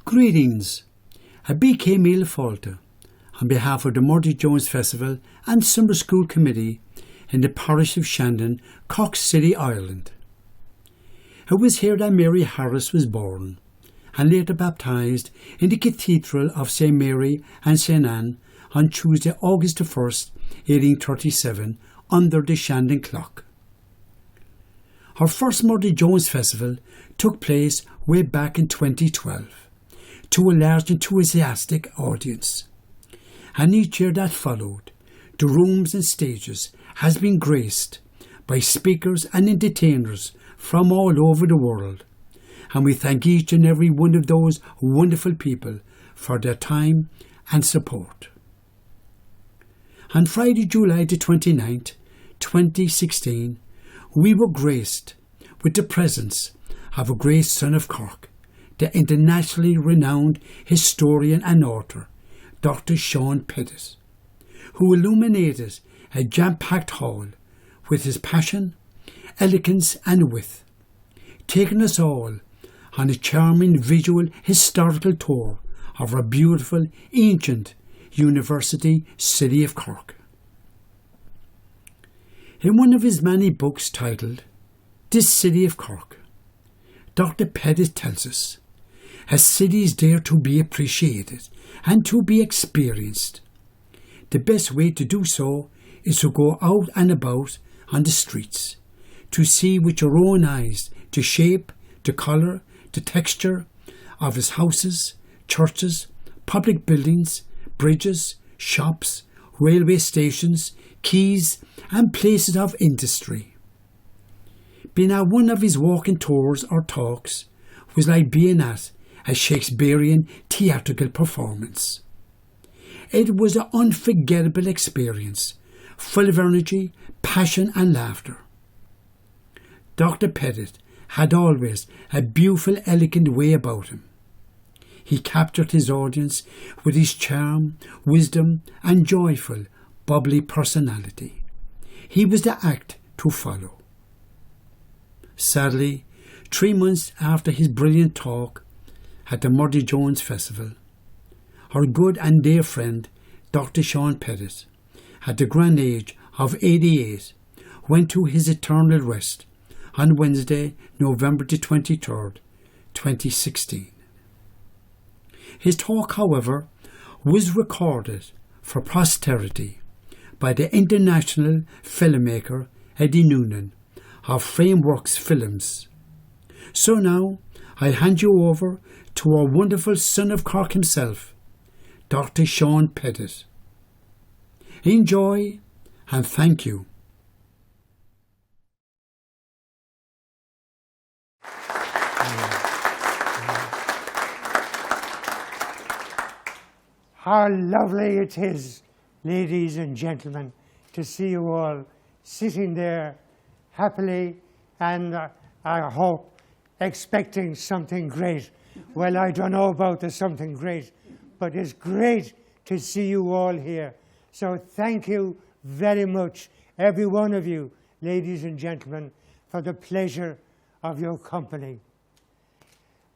Greetings. A BK Meal Falter on behalf of the Murdy Jones Festival and Summer School Committee in the parish of Shandon, Cork City, Ireland. It was here that Mary Harris was born and later baptised in the Cathedral of St Mary and St Anne on Tuesday, August 1st, 1837, under the Shandon clock. Her first Murdy Jones Festival took place way back in 2012 to a large enthusiastic audience, and each year that followed, the rooms and stages has been graced by speakers and entertainers from all over the world, and we thank each and every one of those wonderful people for their time and support. On Friday, July the 29th, 2016, we were graced with the presence of a great son of Cork, the internationally renowned historian and author, Dr. Sean Pettit, who illuminated a jam-packed hall with his passion, elegance and wit, taking us all on a charming visual historical tour of our beautiful, ancient university city of Cork. In one of his many books titled This City of Cork, Dr. Pettit tells us, a city is there to be appreciated and to be experienced. The best way to do so is to go out and about on the streets, to see with your own eyes the shape, the colour, the texture of its houses, churches, public buildings, bridges, shops, railway stations, quays and places of industry. Being at one of his walking tours or talks was like being at a Shakespearean theatrical performance. It was an unforgettable experience, full of energy, passion and laughter. Dr. Pettit had always a beautiful, elegant way about him. He captured his audience with his charm, wisdom and joyful, bubbly personality. He was the act to follow. Sadly, 3 months after his brilliant talk at the Murdy Jones Festival, our good and dear friend, Dr. Sean Pettit, at the grand age of 88, went to his eternal rest on Wednesday, November the 23rd, 2016. His talk, however, was recorded for posterity by the international filmmaker Noonan of Frameworks Films. So now I hand you over to our wonderful son of Cork himself, Dr. Sean Pettit. Enjoy and thank you. How lovely it is, ladies and gentlemen, to see you all sitting there happily and I hope expecting something great. Well, I don't know about the something great, but it's great to see you all here. So thank you very much, every one of you, ladies and gentlemen, for the pleasure of your company.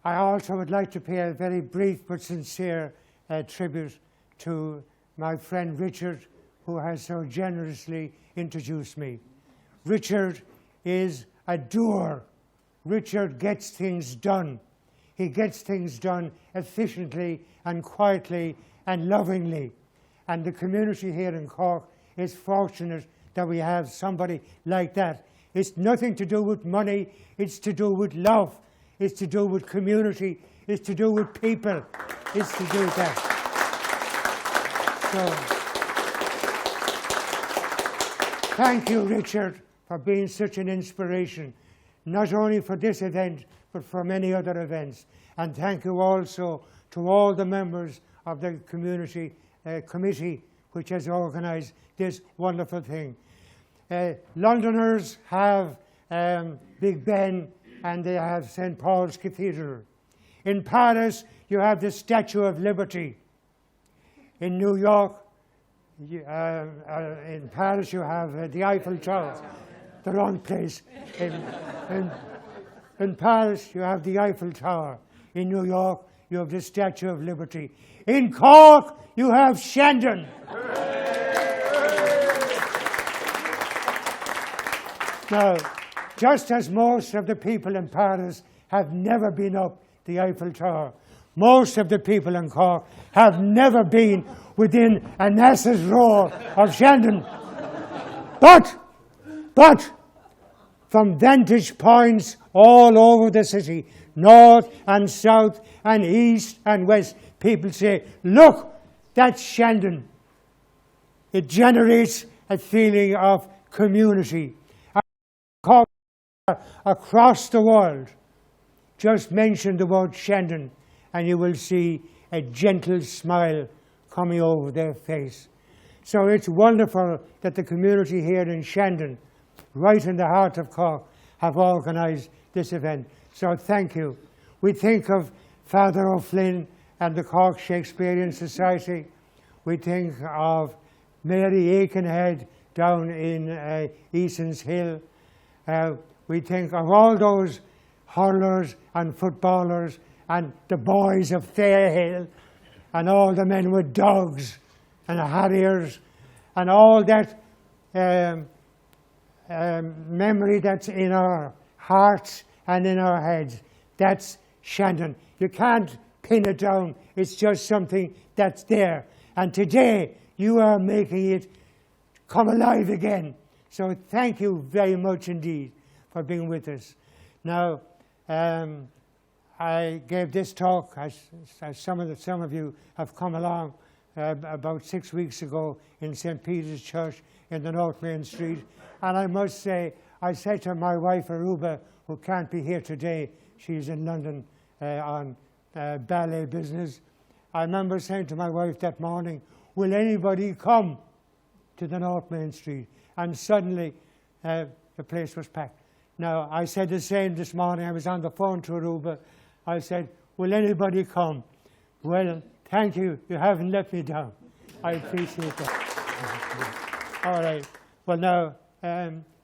I also would like to pay a very brief but sincere tribute to my friend Richard, who has so generously introduced me. Richard is a doer. Richard gets things done. He gets things done efficiently and quietly and lovingly. And the community here in Cork is fortunate that we have somebody like that. It's nothing to do with money, it's to do with love, it's to do with community, it's to do with people, it's to do with that. So, thank you, Richard, for being such an inspiration, not only for this event, but for many other events. And thank you also to all the members of the community committee which has organised this wonderful thing. Londoners have Big Ben and they have St. Paul's Cathedral. In Paris, you have the Statue of Liberty. In New York, in Paris, you have the Eiffel Tower. The wrong place. In Paris, you have the Eiffel Tower. In New York, you have the Statue of Liberty. In Cork, you have Shandon. Now, just as most of the people in Paris have never been up the Eiffel Tower, most of the people in Cork have never been within an ass's roar of Shandon. But, from vantage points all over the city, north and south and east and west, people say, look, that's Shandon. It generates a feeling of community. Cork across the world, just mention the word Shandon, and you will see a gentle smile coming over their face. So it's wonderful that the community here in Shandon, right in the heart of Cork, have organised this event. So thank you. We think of Father O'Flynn and the Cork Shakespearean Society. We think of Mary Aikenhead down in Eason's Hill. We think of all those hurlers and footballers and the boys of Fairhill and all the men with dogs and harriers and all that memory that's in our hearts and in our heads. That's Shandon. You can't pin it down. It's just something that's there. And today you are making it come alive again. So thank you very much indeed for being with us. Now, I gave this talk, as some of you have come along, about 6 weeks ago in St. Peter's Church in the North Main Street. And I must say, I said to my wife, Aruba, who can't be here today, she's in London on ballet business. I remember saying to my wife that morning, will anybody come to the North Main Street? And suddenly, the place was packed. Now, I said the same this morning. I was on the phone to Aruba. I said, will anybody come? Well, thank you. You haven't let me down. I appreciate that. All right. Well, now,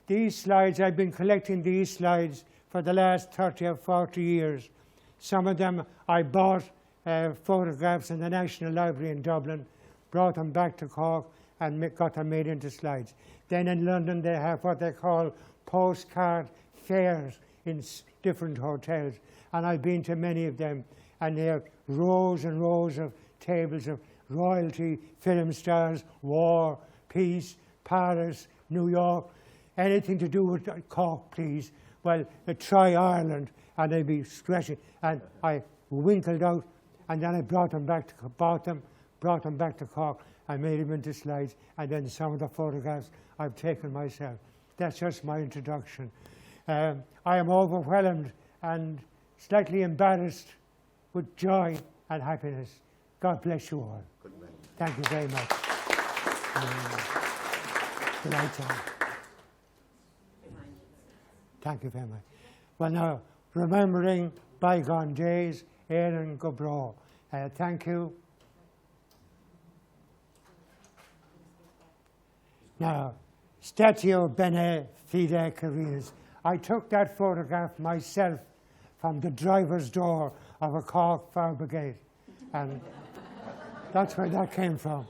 these slides, I've been collecting these slides for the last 30 or 40 years. Some of them I bought photographs in the National Library in Dublin, brought them back to Cork, and got them made into slides. Then in London, they have what they call postcard fairs in different hotels. And I've been to many of them, and they have rows and rows of tables of royalty, film stars, war, peace, Paris, New York, anything to do with Cork, please. Well, try Ireland, and they'd be stretching. And I winkled out, and then I brought them back to Cork. I made them into slides, and then some of the photographs I've taken myself. That's just my introduction. I am overwhelmed and slightly embarrassed with joy and happiness. God bless you all. Thank you very much. Good night, John. Thank you very much. Well, now, remembering bygone days, Éireann go bragh. Thank you. Now, Statio Bene Fide Carinas. I took that photograph myself from the driver's door of a Cork fire brigade, and that's where that came from.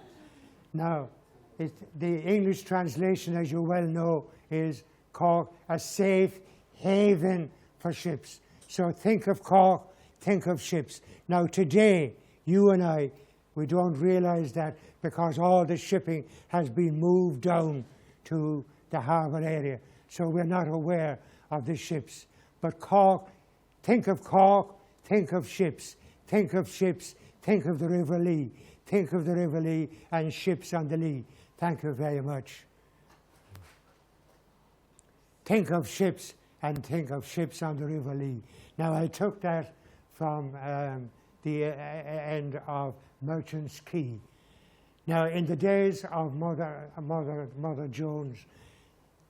Now, the English translation, as you well know, is Cork, a safe haven for ships. So think of Cork, think of ships. Now today, you and I, we don't realize that because all the shipping has been moved down to the harbour area. So we're not aware of the ships. But Cork, think of ships. Think of ships, think of the River Lee. Think of the River Lee and ships on the Lee. Thank you very much. Think of ships and think of ships on the River Lee. Now I took that from the end of Merchant's Quay. Now in the days of Mother Jones,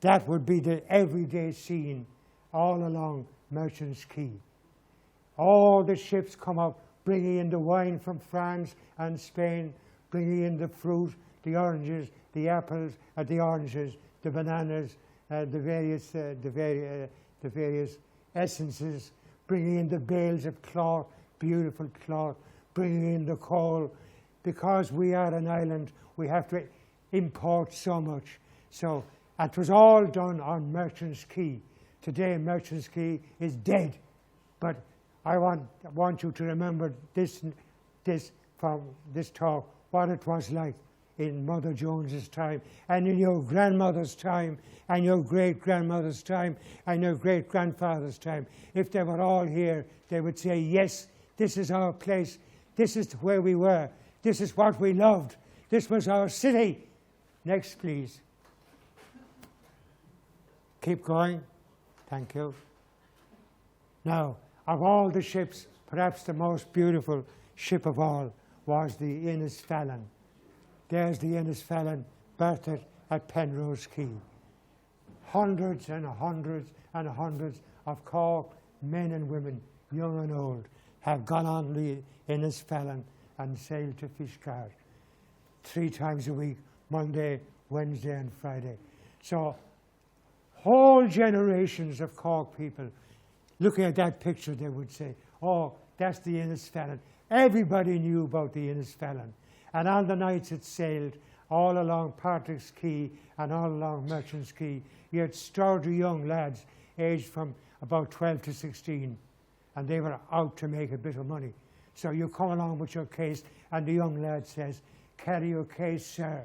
that would be the everyday scene all along Merchant's Quay. All the ships come up, bringing in the wine from France and Spain, bringing in the fruit, the oranges, the apples, the oranges, the bananas, the various essences, bringing in the bales of cloth, beautiful cloth, bringing in the coal. Because we are an island, we have to import so much. So it was all done on Merchant's Quay. Today, Merchant's Quay is dead. But I want you to remember this from this talk, what it was like in Mother Jones's time, and in your grandmother's time, and your great-grandmother's time, and your great-grandfather's time. If they were all here, they would say, yes, this is our place, this is where we were, this is what we loved, this was our city. Next, please. Keep going. Thank you. Now, of all the ships, perhaps the most beautiful ship of all was the Innisfallen. There's the Innisfallen, berthed at Penrose Quay. Hundreds and hundreds and hundreds of Cork men and women, young and old, have gone on the Innisfallen and sailed to Fishguard 3 times a week, Monday, Wednesday and Friday. So whole generations of Cork people, looking at that picture, they would say, oh, that's the Innisfallen. Everybody knew about the Innisfallen. And on the nights it sailed all along Patrick's Quay and all along Merchant's Quay, you had sturdy young lads aged from about 12 to 16, and they were out to make a bit of money. So you come along with your case, and the young lad says, carry your case, sir.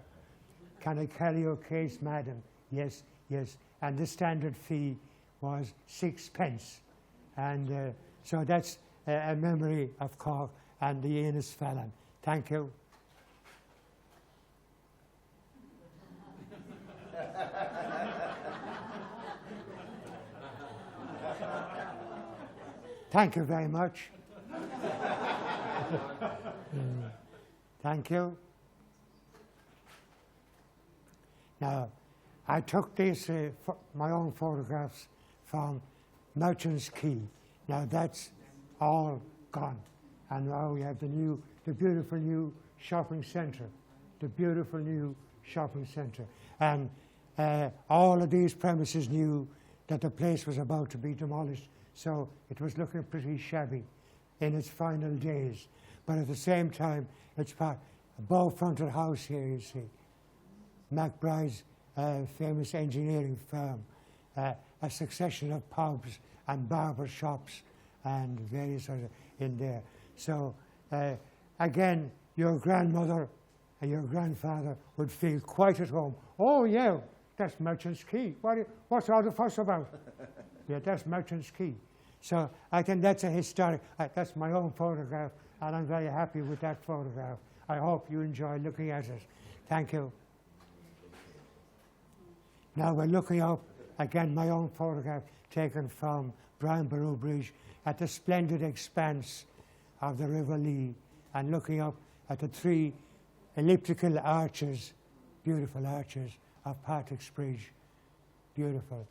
Can I carry your case, madam? Yes, yes. And the standard fee was 6 pence. And so that's a memory of Cork and the Innisfallen. Thank you. Thank you very much. Thank you. Now, I took these, my own photographs from Merchant's Quay. Now that's all gone. And now we have the beautiful new shopping centre, the beautiful new shopping centre. And all of these premises knew that the place was about to be demolished, so it was looking pretty shabby in its final days. But at the same time, it's a bow-fronted house here, you see. McBride's famous engineering firm, a succession of pubs and barber shops and various other in there. So again, your grandmother and your grandfather would feel quite at home. Oh yeah, that's Merchant's Quay. What's all the fuss about? Yeah, that's Merchant's Quay. So I think that's a historic, that's my own photograph, and I'm very happy with that photograph. I hope you enjoy looking at it. Thank you. Now we're looking up, again, my own photograph taken from Brian Boru Bridge at the splendid expanse of the River Lee, and looking up at the 3 elliptical arches, beautiful arches of Patrick's Bridge, beautiful.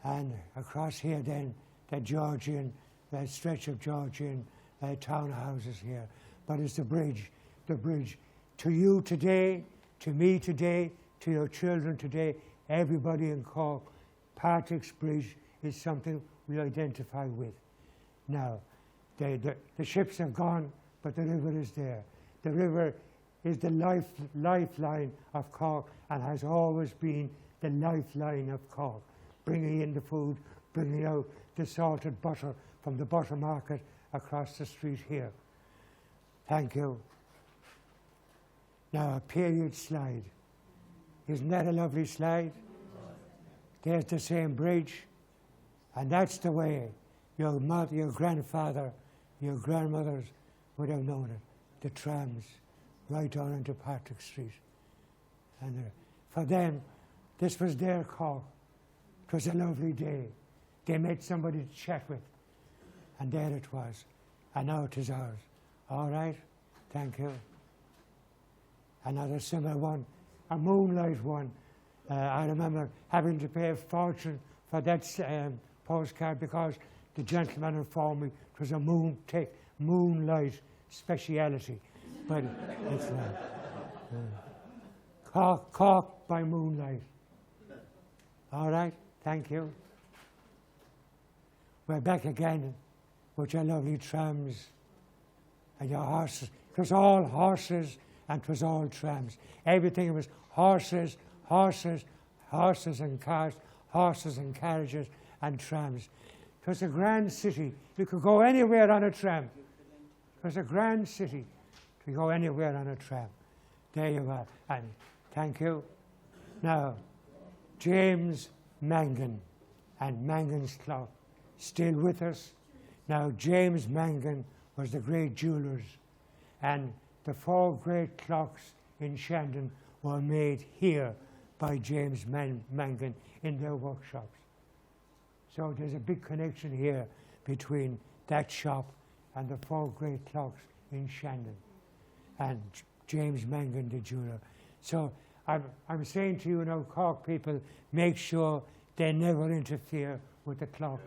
And across here then, the Georgian, the stretch of Georgian townhouses here. But it's the bridge. To you today, to me today, to your children today, everybody in Cork, Patrick's Bridge is something we identify with. Now, the ships have gone, but the river is there. The river is the lifeline of Cork and has always been the lifeline of Cork, bringing in the food, bringing out the salted butter from the butter market across the street here. Thank you. Now a period slide. Isn't that a lovely slide? There's the same bridge, and that's the way your mother, your grandfather, your grandmothers would have known it. The trams right down into Patrick Street. And for them, this was their Cork. It was a lovely day. They met somebody to chat with, and there it was. And now it is ours. All right? Thank you. Another similar one, a moonlight one. I remember having to pay a fortune for that postcard because the gentleman informed me it was a moonlight speciality. But it's not. Cork by moonlight. All right? Thank you. We're back again with your lovely trams and your horses. It was all horses and it was all trams. Everything was horses, horses, horses and cars, horses and carriages and trams. It was a grand city. You could go anywhere on a tram. It was a grand city to go anywhere on a tram. There you are. And thank you. Now, James Mangan and Mangan's clock, still with us. Now, James Mangan was the great jewellers, and the 4 great clocks in Shandon were made here by James Mangan in their workshops. So there's a big connection here between that shop and the 4 great clocks in Shandon, and James Mangan, the jeweller. So I'm saying to you now, Cork people, make sure they never interfere with the clock,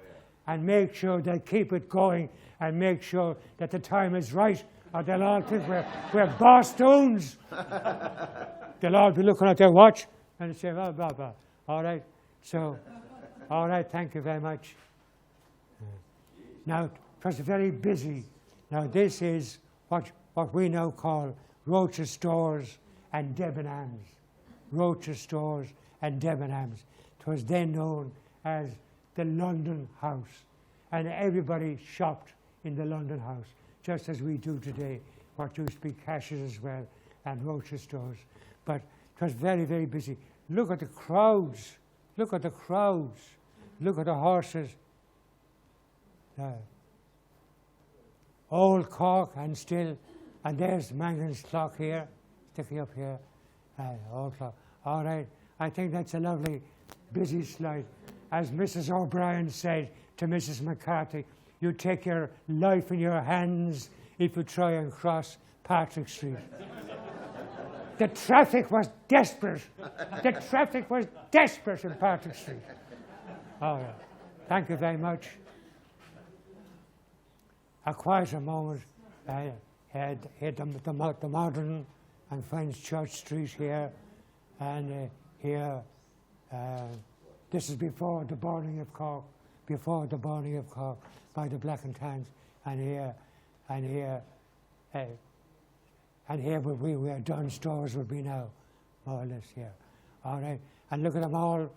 and make sure they keep it going, and make sure that the time is right, or they'll all think we're Bostons. They'll all be looking at their watch and say, blah, blah, blah. All right, so, all right, thank you very much. Now, it was very busy. Now, this is what we now call Roach's Stores and Debenhams. Roach's Stores and Debenhams. It was then known as the London House. And everybody shopped in the London House, just as we do today, what used to be Cash's as well, and Roach's Stores. But it was very, very busy. Look at the crowds. Look at the crowds. Look at the horses. Old Cork and still, and there's Mangan's clock here, sticking up here. Old clock. All right, I think that's a lovely, busy slide. As Mrs. O'Brien said to Mrs. McCarthy, you take your life in your hands if you try and cross Patrick Street. The traffic was desperate. The traffic was desperate in Patrick Street. All right, thank you very much. A quieter moment. Had the modern and French Church Street here, and here, this is before the burning of Cork, by the Black and Tans, and here where Dunn Stores would be now, more or less here. All right, and look at them all,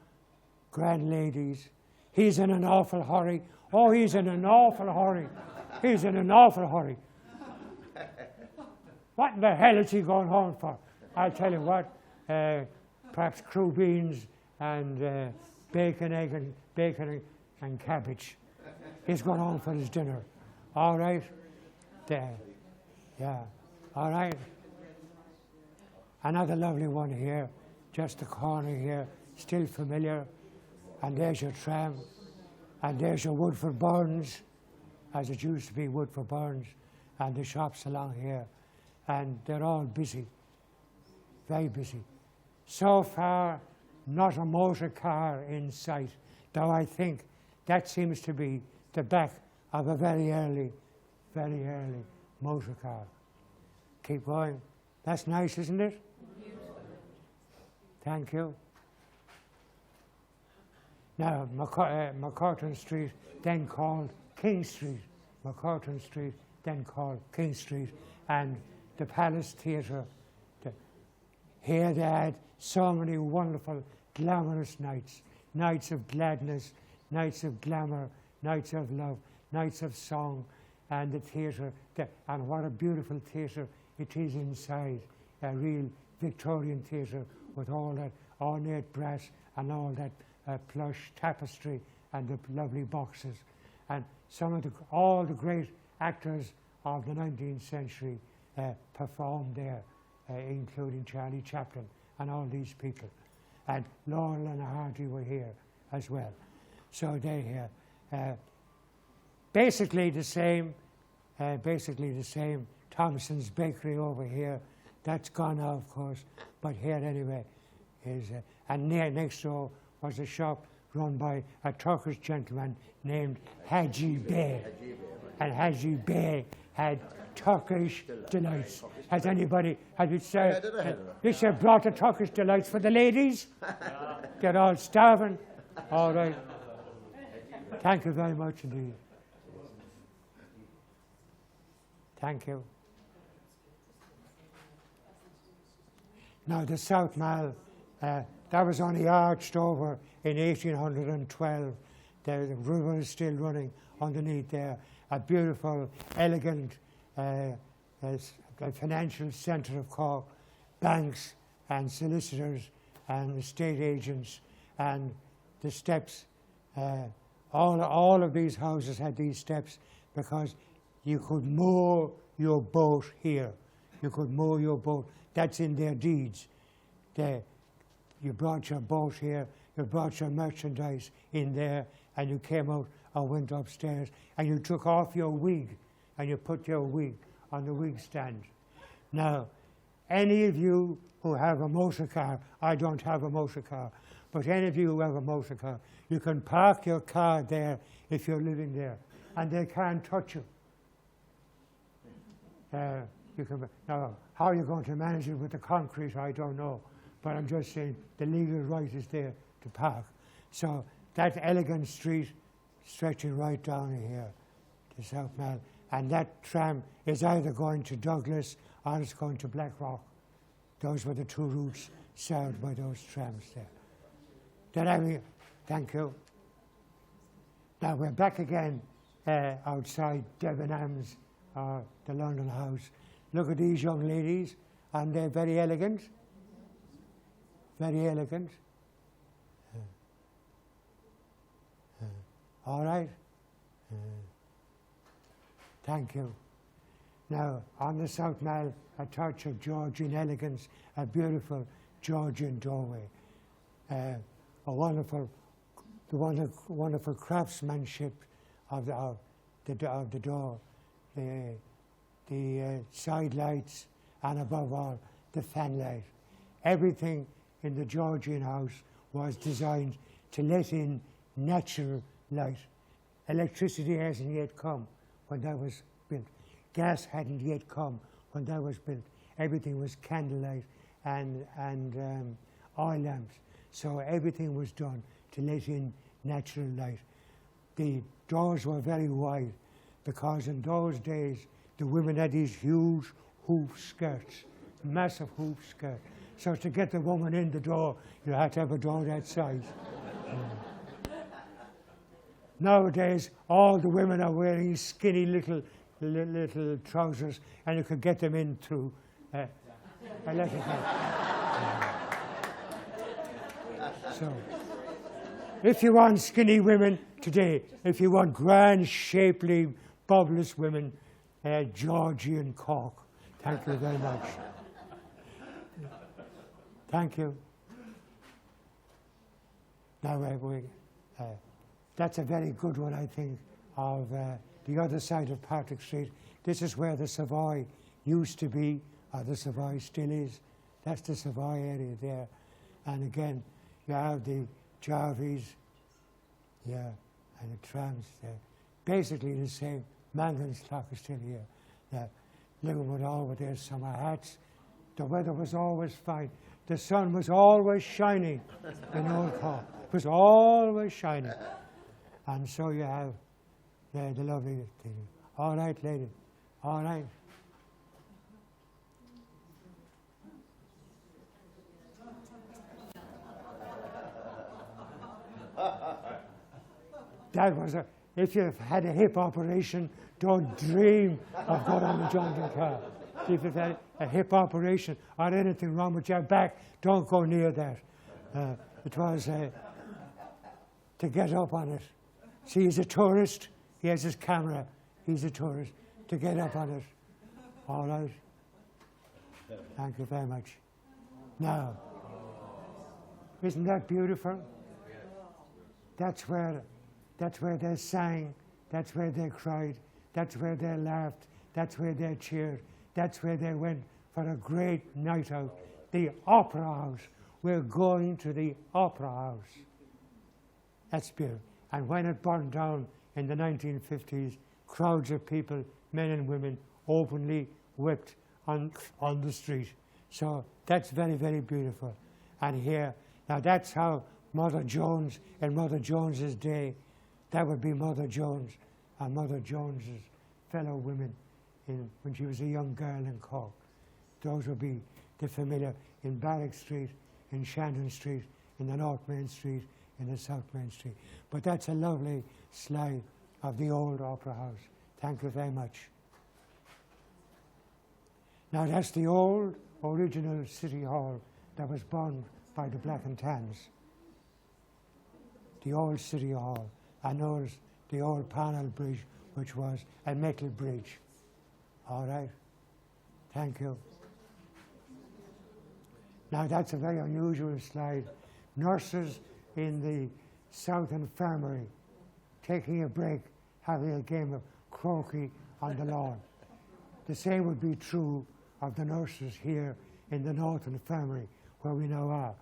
grand ladies. He's in an awful hurry. Oh, he's in an awful hurry. He's in an awful hurry. What in the hell is he going home for? I'll tell you what, perhaps crew beans and bacon, and cabbage. He's going home for his dinner. All right? There. Yeah. All right. Another lovely one here, just the corner here, still familiar. And there's your tram. And there's your Woodford Burns, as it used to be Woodford Burns, and the shops along here. And they're all busy, very busy. So far, not a motor car in sight, though I think that seems to be the back of a very early motor car. Keep going. That's nice, isn't it? Thank you. Now, McCurtain Street, then called King Street. McCurtain Street, then called King Street, and the Palace Theatre. Here they had so many wonderful, glamorous nights. Nights of gladness, nights of glamour, nights of love, nights of song, and the theatre. And what a beautiful theatre it is inside. A real Victorian theatre with all that ornate brass and all that plush tapestry and the lovely boxes. And all the great actors of the 19th century performed there, including Charlie Chaplin and all these people. And Laurel and Hardy were here as well. So they're here. Basically the same. Thompson's Bakery over here. That's gone now, of course, but here anyway is. And next door was a shop run by a Turkish gentleman named Haji Bey. And Haji Bey had Turkish delights. Has you said, this year brought the Turkish delights for the ladies? They're all starving. All right. Thank you very much indeed. Thank you. Now the South Mall, that was only arched over in 1812. The river is still running underneath there. A beautiful, elegant financial centre of Cork. Banks and solicitors and estate agents and the steps. All of these houses had these steps because you could moor your boat here. You could moor your boat. That's in their deeds. You brought your boat here, you brought your merchandise in there, and you came out or went upstairs, and you took off your wig, and you put your wig on the wig stand. Now, any of you who have a motor car, I don't have a motor car, but any of you who have a motor car, you can park your car there if you're living there, and they can't touch you. Now, how you're going to manage it with the concrete, I don't know, but I'm just saying the legal right is there to park. So that elegant street stretching right down here to South Mall, and that tram is either going to Douglas or it's going to Blackrock. Those were the two routes served by those trams there. Thank you. Now we're back again outside Debenhams, the London House. Look at these young ladies, and they're very elegant. Very elegant. All right. Thank you. Now, on the South Mall, a touch of Georgian elegance, a beautiful Georgian doorway, a wonderful craftsmanship of the door, the side lights, and above all, the fan light. Everything in the Georgian house was designed to let in natural light. Electricity hasn't yet come when that was built. Gas hadn't yet come when that was built. Everything was candlelight and oil lamps. So everything was done to let in natural light. The doors were very wide because in those days the women had these huge hoop skirts, massive hoop skirts. So to get the woman in the door, you had to have a door that size. Nowadays, all the women are wearing skinny little trousers, and you could get them in through electrical. So, if you want skinny women today, if you want grand, shapely, bubbleless women, Georgian Cork. Thank you very much. Thank you. Now, that's a very good one, I think, of the other side of Patrick Street. This is where the Savoy used to be, or the Savoy still is. That's the Savoy area there. And again, you have the Jarvies, and the trams there. Basically the same. Mangan's clock is still here. Living with all with their summer hats. The weather was always fine. The sun was always shining in Old Cork. It was always shining. And so you have the lovely thing. All right, lady. All right. That was if you've had a hip operation, don't dream of going on a jaunting car. If you've had a hip operation or anything wrong with your back, don't go near that. It was to get up on it. See, he's a tourist. He has his camera. He's a tourist. To get up on it. All right. Thank you very much. Now, isn't that beautiful? That's where they sang. That's where they cried. That's where they laughed. That's where they cheered. That's where they went for a great night out. The Opera House. We're going to the Opera House. That's beautiful. And when it burned down in the 1950s, crowds of people, men and women, openly wept on the street. So that's very, very beautiful. And here, now that's how Mother Jones, in Mother Jones's day, that would be Mother Jones and Mother Jones's fellow women when she was a young girl in Cork. Those would be the familiar in Barrack Street, in Shannon Street, in the North Main Street, in the South Main Street. But that's a lovely slide of the old Opera House. Thank you very much. Now that's the old original City Hall that was bombed by the Black and Tans. The old City Hall, and there's the old panel bridge, which was a metal bridge. All right, thank you. Now that's a very unusual slide. Nurses in the South Infirmary taking a break, having a game of croquet on the lawn. The same would be true of the nurses here in the North Infirmary, where we now are.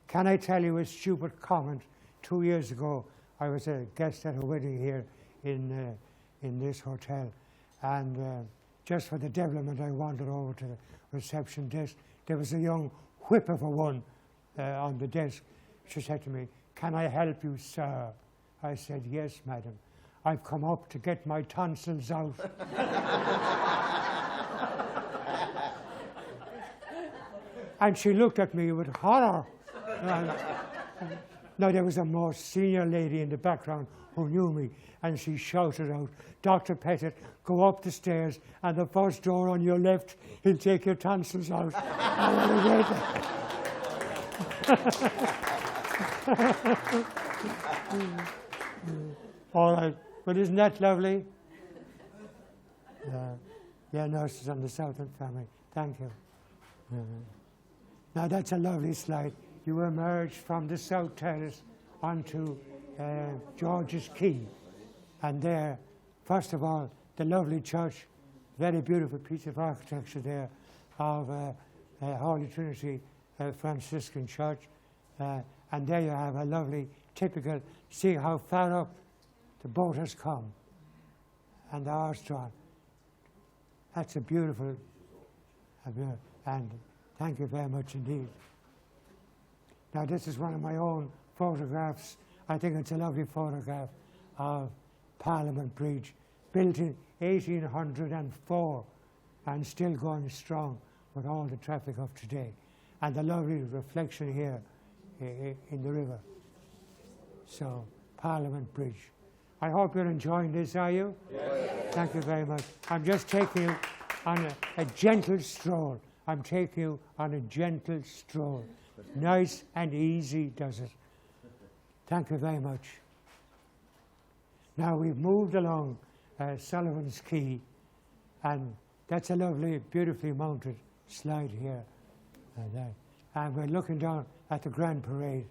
Can I tell you a stupid comment? 2 years ago, I was a guest at a wedding here in this hotel, and just for the devilment, I wandered over to the reception desk. There was a young whip of a one on the desk. She said to me, "Can I help you, sir?" I said, "Yes, madam. I've come up to get my tonsils out." And she looked at me with horror. Now, there was a more senior lady in the background who knew me, and she shouted out, "Dr. Pettit, go up the stairs, and the first door on your left, he'll take your tonsils out." All right, but isn't that lovely? Yeah, nurses on the South Infirmary. Thank you. Now that's a lovely slide. You emerge from the South Terrace onto George's Quay. And there, first of all, the lovely church, very beautiful piece of architecture there of Holy Trinity Franciscan Church. And there you have a lovely, typical, see how far up the boat has come. And the horse drawn. That's a beautiful, and thank you very much indeed. Now this is one of my own photographs. I think it's a lovely photograph of Parliament Bridge, built in 1804 and still going strong with all the traffic of today. And the lovely reflection here in the river. So, Parliament Bridge. I hope you're enjoying this, are you? Yes. Thank you very much. I'm just taking you on a gentle stroll. I'm taking you on a gentle stroll. Nice and easy does it. Thank you very much. Now we've moved along Sullivan's Quay, and that's a lovely, beautifully mounted slide here. And we're looking down at the Grand Parade.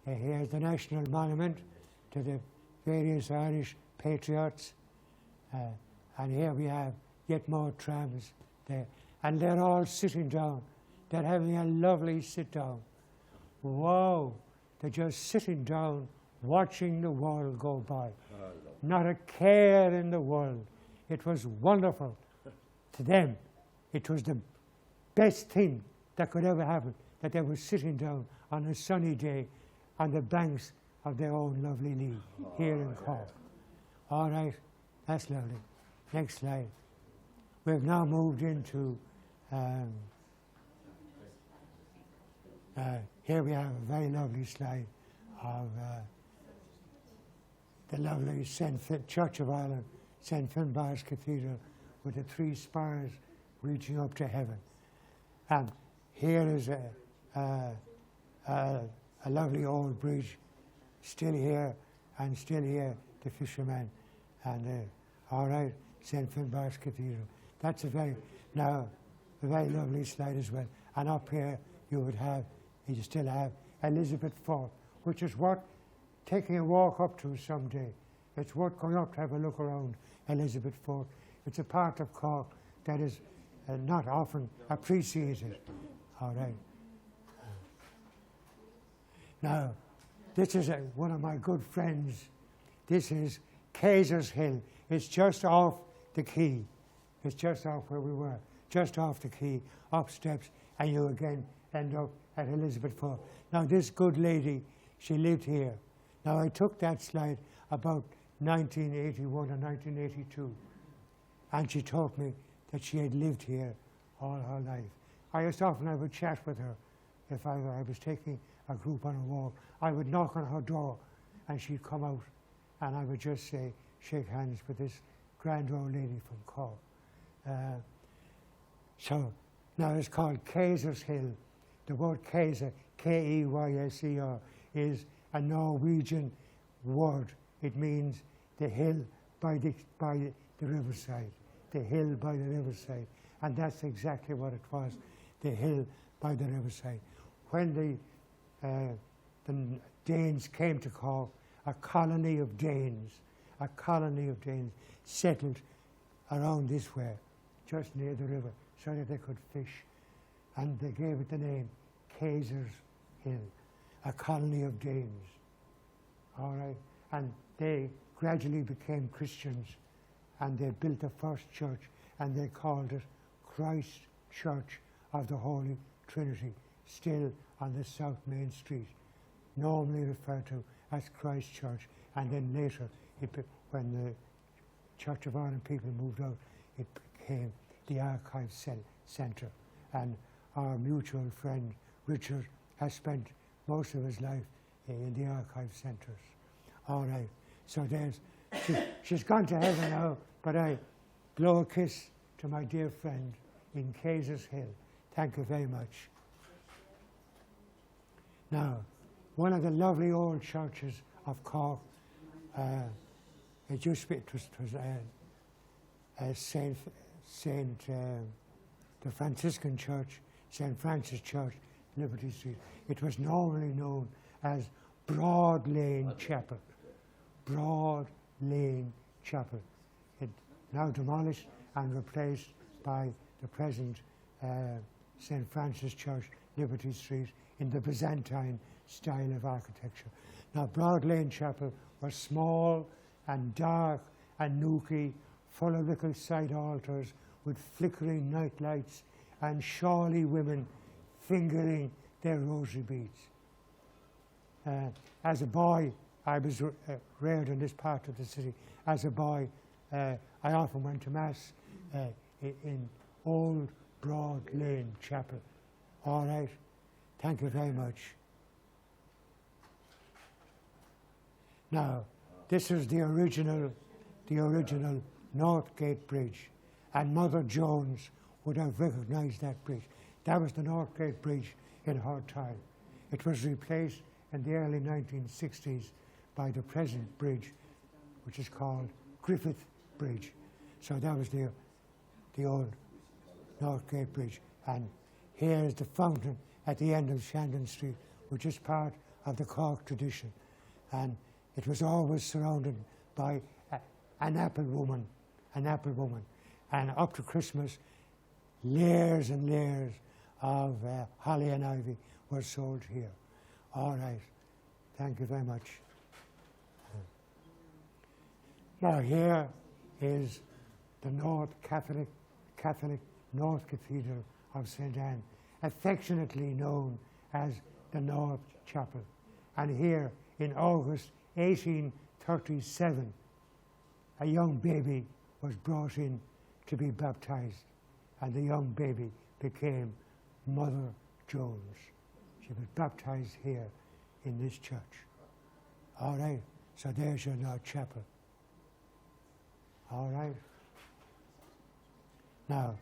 Here's the National Monument to the various Irish patriots. And here we have yet more trams there. And they're all sitting down. They're having a lovely sit down. Wow, they're just sitting down, watching the world go by. Not a care in the world. It was wonderful. To them, it was the best thing that could ever happen, that they were sitting down on a sunny day on the banks of their own lovely Lee here in Cork. All right, that's lovely. Next slide. We've now moved into, here we have a very lovely slide of the lovely Church of Ireland, St. Finbarr's Cathedral, with the 3 spires reaching up to heaven. And here is a lovely old bridge, still here, and still here, the fishermen. And all right, St. Finbarr's Cathedral. That's a very lovely slide as well. And up here, you still have Elizabeth Fort, which is worth taking a walk up to someday. It's worth going up to have a look around Elizabeth Fort. It's a part of Cork that is not often appreciated. All right. Now, this is one of my good friends. This is Kaiser's Hill. It's just off the quay. It's just off where we were, just off the quay, up steps, and you again end up at Elizabeth Fort. Now, this good lady, she lived here. Now, I took that slide about 1981 or 1982, and she taught me that she had lived here all her life. I used to often have a chat with her. If I was taking a group on a walk, I would knock on her door and she'd come out and I would just say, shake hands with this grand old lady from Cork. So now it's called Kayser's Hill. The word Kayser, K-E-Y-S-E-R, is a Norwegian word. It means the hill by the riverside, the hill by the riverside. And that's exactly what it was, the hill by the riverside. When the Danes came to Cork, a colony of Danes settled around this way, just near the river, so that they could fish. And they gave it the name Kayser's Hill, a colony of Danes. All right, and they gradually became Christians, and they built the first church, and they called it Christ Church of the Holy Trinity, still on the South Main Street, normally referred to as Christ Church. And then later, when the Church of Ireland people moved out, it became the Archive Centre. And our mutual friend Richard has spent most of his life in the Archive Centres. All right, so she's gone to heaven now, but I blow a kiss to my dear friend in Kayser's Hill. Thank you very much. Now, one of the lovely old churches of Cork, it was the Franciscan Church, St. Francis Church, Liberty Street. It was normally known as Broad Lane Chapel. Broad Lane Chapel. It now demolished and replaced by the present St. Francis Church, Liberty Street, in the Byzantine style of architecture. Now, Broad Lane Chapel was small and dark and nooky, full of little side altars with flickering night lights and shawly women fingering their rosary beads. As a boy, I was reared in this part of the city. As a boy, I often went to Mass in Old Broad Lane Chapel. All right, thank you very much. Now, this is the original North Gate Bridge, and Mother Jones would have recognized that bridge. That was the North Gate Bridge in her time. It was replaced in the early 1960s by the present bridge, which is called Griffith Bridge. So that was the old North Gate Bridge. And here is the fountain at the end of Shandon Street, which is part of the Cork tradition. And it was always surrounded by an apple woman. And up to Christmas, layers and layers of holly and ivy were sold here. All right, thank you very much. Now here is the Catholic North Cathedral of St. Anne, affectionately known as the North Chapel. And here in August 1837, a young baby was brought in to be baptized, and the young baby became Mother Jones. She was baptized here in this church. All right, so there's your North Chapel. All right. Now,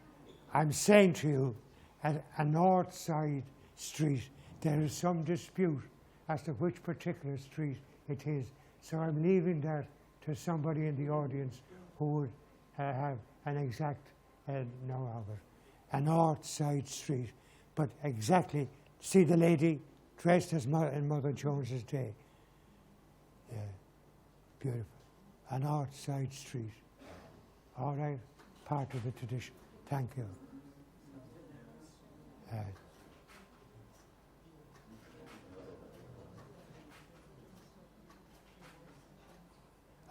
I'm saying to you, at a north side street, there is some dispute as to which particular street it is. So I'm leaving that to somebody in the audience who would have an exact know of it. A north side street, but exactly, see the lady dressed as in Mother Jones's day. Yeah, beautiful. A north side street. All right, part of the tradition. Thank you.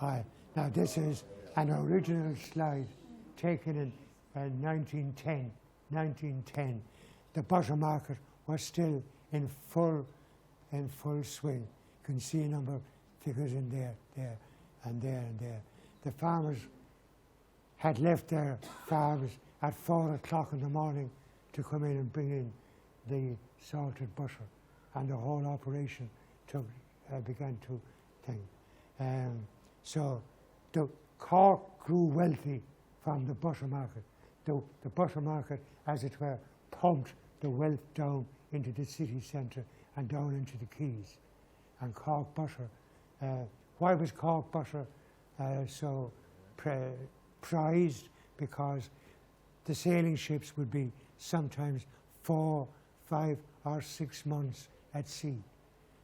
All right, now this is an original slide taken in 1910. The butter market was still in full swing. You can see a number of figures in there, and there. The farmers had left their farms at 4 o'clock in the morning to come in and bring in the salted butter, and the whole operation began to think. So the Cork grew wealthy from the butter market. The butter market, as it were, pumped the wealth down into the city centre and down into the quays. And Cork butter, why was Cork butter so prized? Because the sailing ships would be sometimes 4, 5 or 6 months at sea.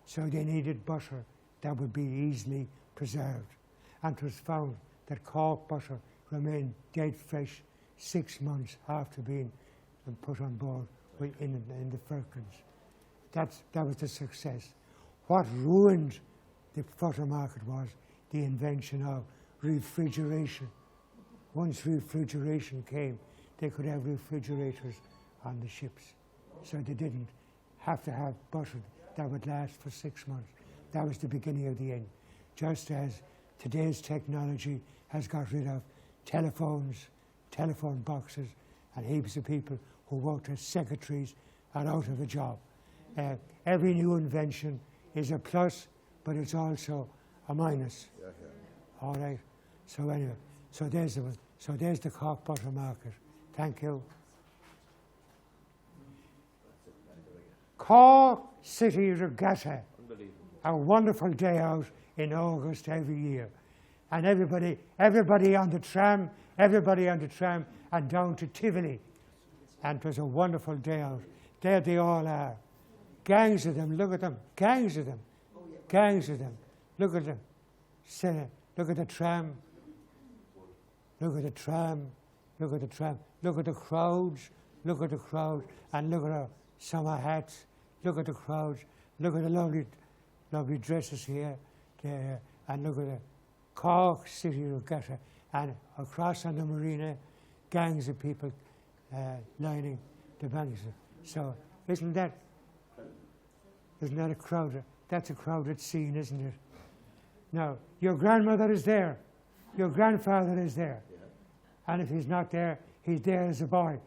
So they needed butter that would be easily preserved. And it was found that Cork butter remained dead fresh 6 months after being put on board in the firkins. That was the success. What ruined the butter market was the invention of refrigeration. Once refrigeration came, they could have refrigerators on the ships. So they didn't have to have butter that would last for 6 months. That was the beginning of the end. Just as today's technology has got rid of telephones, telephone boxes, and heaps of people who worked as secretaries are out of a job. Every new invention is a plus, but it's also a minus. Yeah, yeah. All right. So anyway, so there's the Cork butter market. Thank you. Cork City Regatta, a wonderful day out in August every year, and everybody on the tram, and down to Tivoli, and it was a wonderful day out. There they all are, gangs of them. Look at them, gangs of them, gangs of them. Look at them. Look at the tram. Look at the tram. Look at the tram. Look at the crowds. Look at the crowds, and look at the summer hats. Look at the crowds. Look at the lovely dresses here, there, and look at the Cork City Regatta, and across on the marina, gangs of people lining the banks. So isn't that a crowd? That's a crowded scene, isn't it? Now, your grandmother is there, your grandfather is there, and if he's not there, he's there as a boy,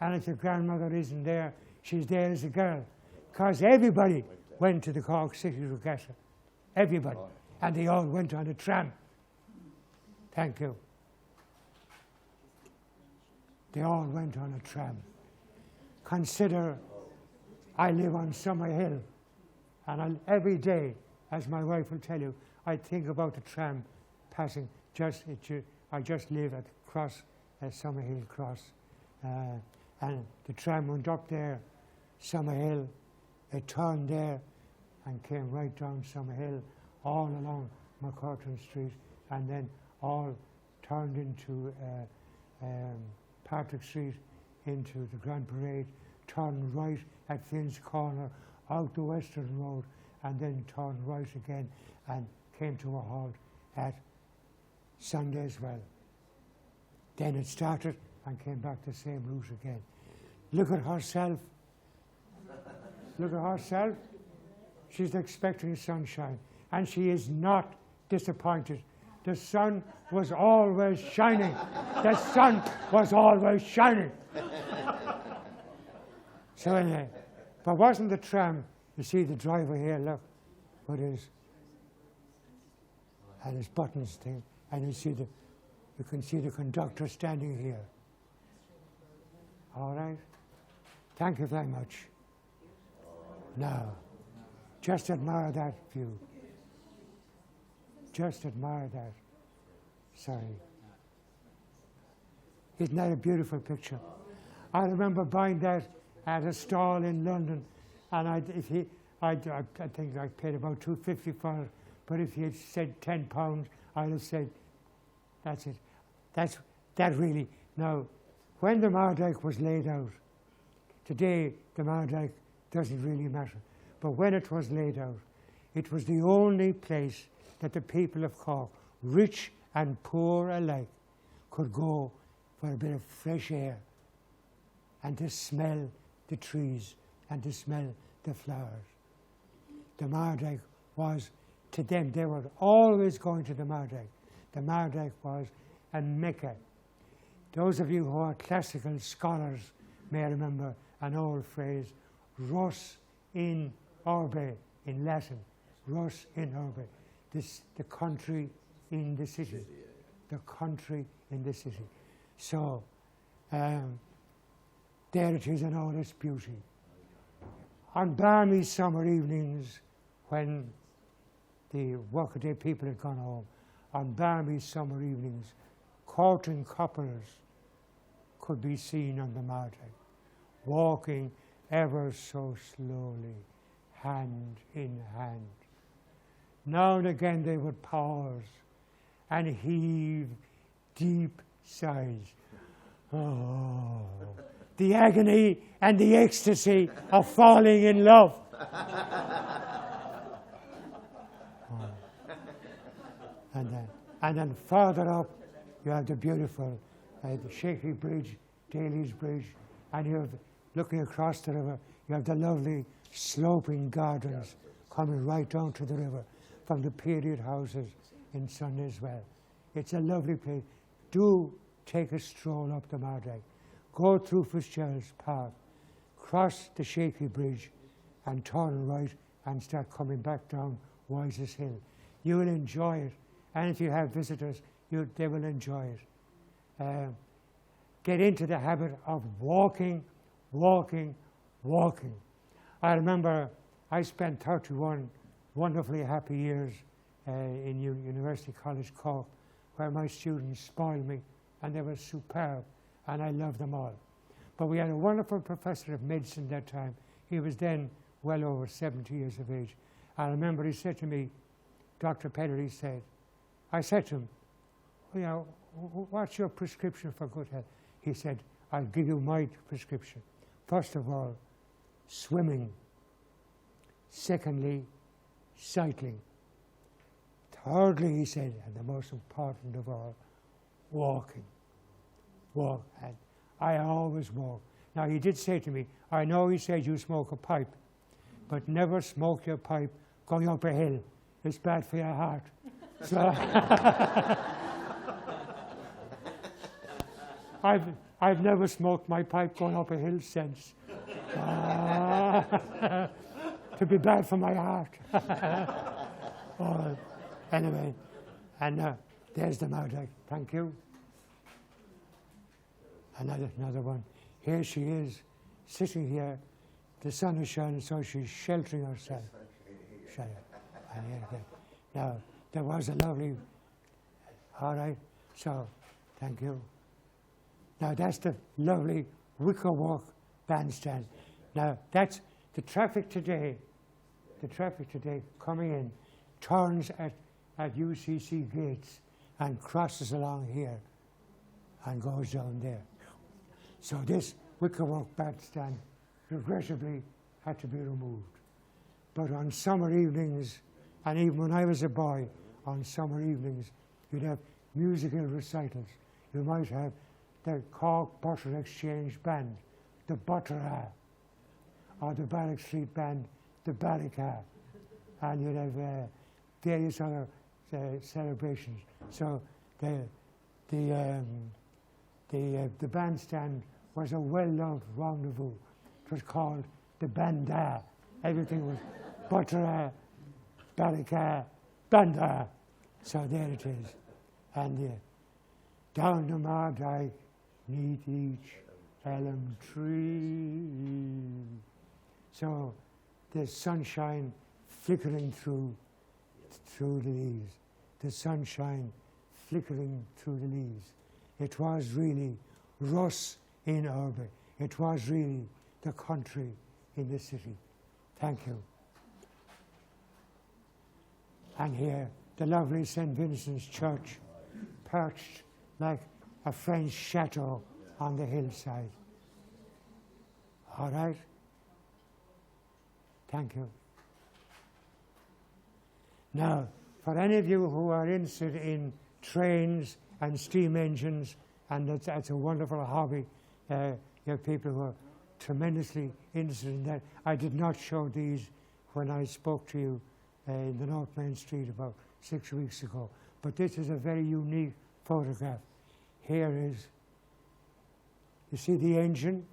and if your grandmother isn't there, she's there as a girl, because everybody went to the Cork City Regatta, everybody, and they all went on a tram. Thank you. They all went on a tram. Consider, I live on Summer Hill, and every day, as my wife will tell you, I think about the tram passing. I just live at Summer Hill Cross, and the tram went up there, Summer Hill. It turned there and came right down Summer Hill, all along McCurtain Street, and then all turned into Patrick Street, into the Grand Parade, turned right at Finn's Corner, out the Western Road, and then turned right again and came to a halt at Sunday's Well. Then it started and came back the same route again. Look at herself. Look at herself. She's expecting sunshine, and she is not disappointed. The sun was always shining. The sun was always shining. So anyway, but wasn't the tram, you see the driver here, look, with his buttons thing, and you can see the conductor standing here. All right? Thank you very much. Now, just admire that view. Just admire that. Sorry. Isn't that a beautiful picture? I remember buying that at a stall in London, and I think I paid about $2.50 for it. But if he had said £10, I'd have said, that's it. That really. Now, when the Mardyke was laid out, today the Mardyke doesn't really matter. But when it was laid out, it was the only place that the people of Cork, rich and poor alike, could go for a bit of fresh air and to smell the trees and to smell the flowers. The Mardyke was, to them, they were always going to the Mardyke. The Mardyke was a mecca. Those of you who are classical scholars may remember an old phrase, rus in orbe, in Latin, rus in orbe, the country in the city, the country in the city. So there it is in all its beauty. On balmy summer evenings, when the workaday people had gone home, on balmy summer evenings, courting couples could be seen on the margin, walking ever so slowly, hand in hand. Now and again they would pause and heave deep sighs. Oh, the agony and the ecstasy of falling in love. And then farther up, you have the beautiful, the Shaky Bridge, Daly's Bridge, and you have, looking across the river, you have the lovely sloping gardens coming right down to the river from the period houses in Sunnyswell. It's a lovely place. Do take a stroll up the Mardyke. Go through Fitzgerald's Park, cross the Shaky Bridge, and turn right and start coming back down Wise's Hill. You will enjoy it. And if you have visitors, they will enjoy it. Get into the habit of walking, walking, walking. I remember I spent 31 wonderfully happy years in University College Cork, where my students spoiled me, and they were superb, and I loved them all. But we had a wonderful professor of medicine that time. He was then well over 70 years of age. I remember he said to me, Dr. Pettit, he said, I said to him, you know, what's your prescription for good health? He said, I'll give you my prescription. First of all, swimming. Secondly, cycling. Thirdly, he said, and the most important of all, walking. Walk. And I always walk. Now, he did say to me, I know he said you smoke a pipe, but never smoke your pipe going up a hill. It's bad for your heart. So I've never smoked my pipe going up a hill since. To be bad for my heart. Anyway, and there's the Mardyke. Thank you. Another one. Here she is, sitting here. The sun is shining, so she's sheltering herself. Now, there was a lovely, all right, so thank you. Now, that's the lovely Wickerwalk bandstand. Now, that's the traffic today. The traffic today coming in turns at UCC gates and crosses along here and goes down there. So this Wickerwalk bandstand regrettably had to be removed. But on summer evenings, and even when I was a boy, on summer evenings, you'd have musical recitals. You might have the Cork Butter Exchange Band, the Buttera, or the Barrack Street Band, the Barricka, and you'd have various other celebrations. So the bandstand was a well-loved rendezvous. It was called the Banda. Everything was Buttera, Barricka, Banda. So there it is. And down the Mardyke, neath each elm tree. So the sunshine flickering through the leaves. The sunshine flickering through the leaves. It was really Rus in urbe. It was really the country in the city. Thank you. And here, the lovely St. Vincent's Church, perched like a French chateau on the hillside. All right? Thank you. Now, for any of you who are interested in trains and steam engines, and that's a wonderful hobby, you have people who are tremendously interested in that. I did not show these when I spoke to you in the North Main Street about 6 weeks ago, but this is a very unique photograph. Here is You see the engine?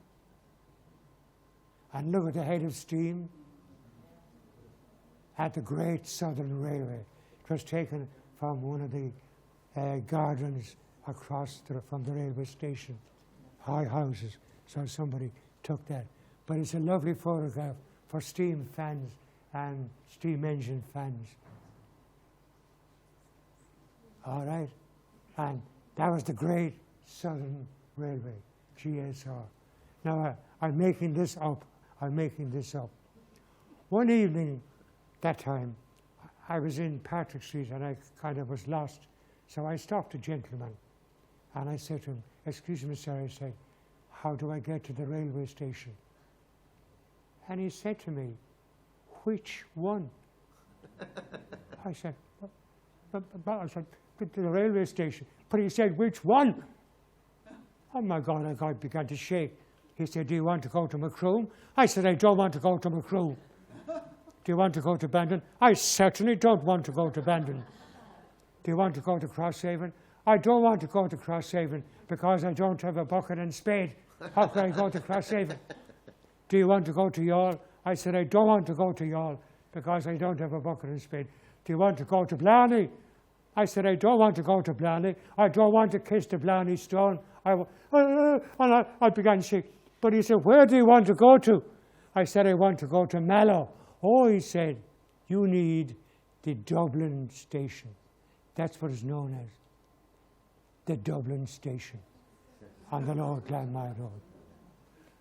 And look at the head of steam at the Great Southern Railway. It was taken from one of the gardens across from the railway station, high houses. So somebody took that. But it's a lovely photograph for steam fans and steam engine fans. All right? And that was the Great Southern Railway, GSR. Now, I'm making this up. I'm making this up. One evening, that time, I was in Patrick Street and I kind of was lost. So I stopped a gentleman and I said to him, "Excuse me, sir," I said, "how do I get to the railway station?" And he said to me, "Which one?" I said, "To the railway station." But he said, "Which one?" Oh my God, I began to shake. He said, "Do you want to go to Macroom?" I said, "I don't want to go to Macroom." "Do you want to go to Bandon?" "I certainly don't want to go to Bandon." "Do you want to go to Crosshaven?" "I don't want to go to Crosshaven because I don't have a bucket and spade. How can I go to Crosshaven?" "Do you want to go to Youghal?" I said, "I don't want to go to Youghal because I don't have a bucket and spade." "Do you want to go to Blarney?" I said, "I don't want to go to Blarney. I don't want to kiss the Blarney stone." And I began to shake. But he said, "Where do you want to go to?" I said, "I want to go to Mallow." "Oh," he said, "you need the Dublin station." That's what it's known as, the Dublin station on the Lord Glanmire Road.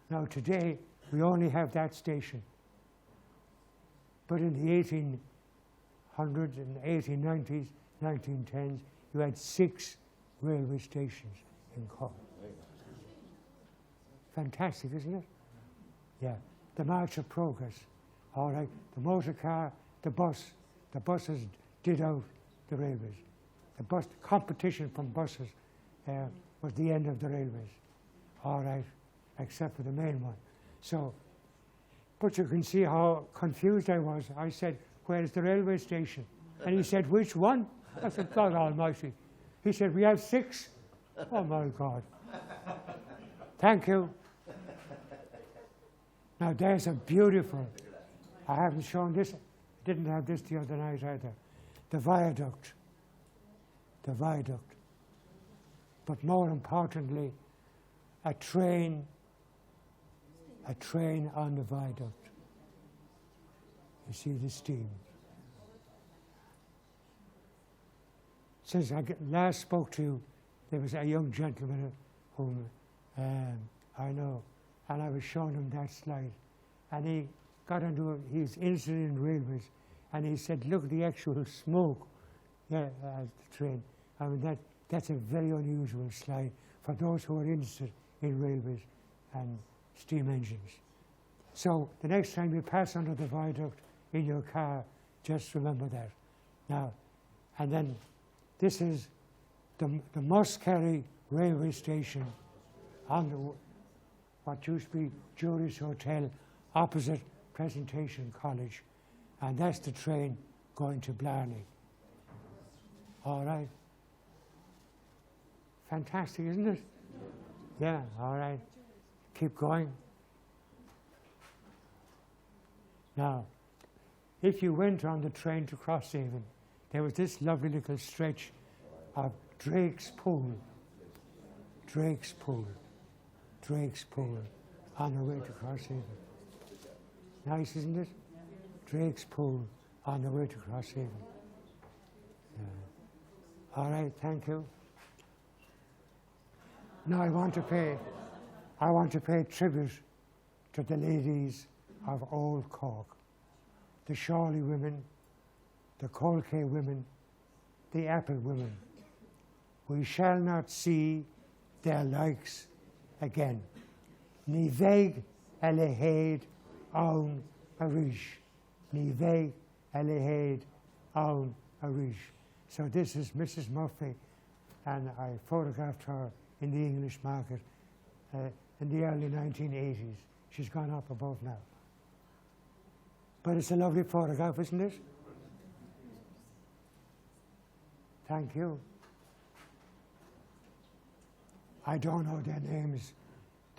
Now today, we only have that station. But in the 1800s and 1890s, 1910s, you had 6 railway stations in Cork. Fantastic, isn't it? Yeah. The March of Progress. All right. The motor car, the bus. The buses did out the railways. The bus competition from buses was the end of the railways. All right. Except for the main one. So, but you can see how confused I was. I said, "Where's the railway station?" And he said, "Which one?" I said, "God Almighty." He said, "We have 6. Oh my God. Thank you. Now there's a beautiful, I haven't shown this, didn't have this the other night either, the viaduct. The viaduct. But more importantly, a train on the viaduct. You see the steam. Since I last spoke to you, there was a young gentleman whom I know, and I was showing him that slide. And he got into he's interested in railways, and he said, "Look at the actual smoke at the train." I mean, that's a very unusual slide for those who are interested in railways and steam engines. So the next time you pass under the viaduct in your car, just remember that. Now, and then this is the Muskerry railway station on what used to be Jury's Hotel opposite Presentation College. And that's the train going to Blarney. All right. Fantastic, isn't it? Yeah, all right. Keep going. Now, if you went on the train to Crosshaven, there was this lovely little stretch of Drake's Pool. Drake's Pool. Drake's Pool on the way to Crosshaven. Nice, isn't it? Drake's Pool on the way to Crosshaven. All right, thank you. Now I want to pay tribute to the ladies of Old Cork, the Shawley women, the Colkay women, the Apple women. We shall not see their likes again. Ní bheidh eile héad ann a rís. Ní bheidh eile héad ann a rís. So this is Mrs. Murphy, and I photographed her in the English market in the early 1980s. She's gone up above now. But it's a lovely photograph, isn't it? Thank you. I don't know their names.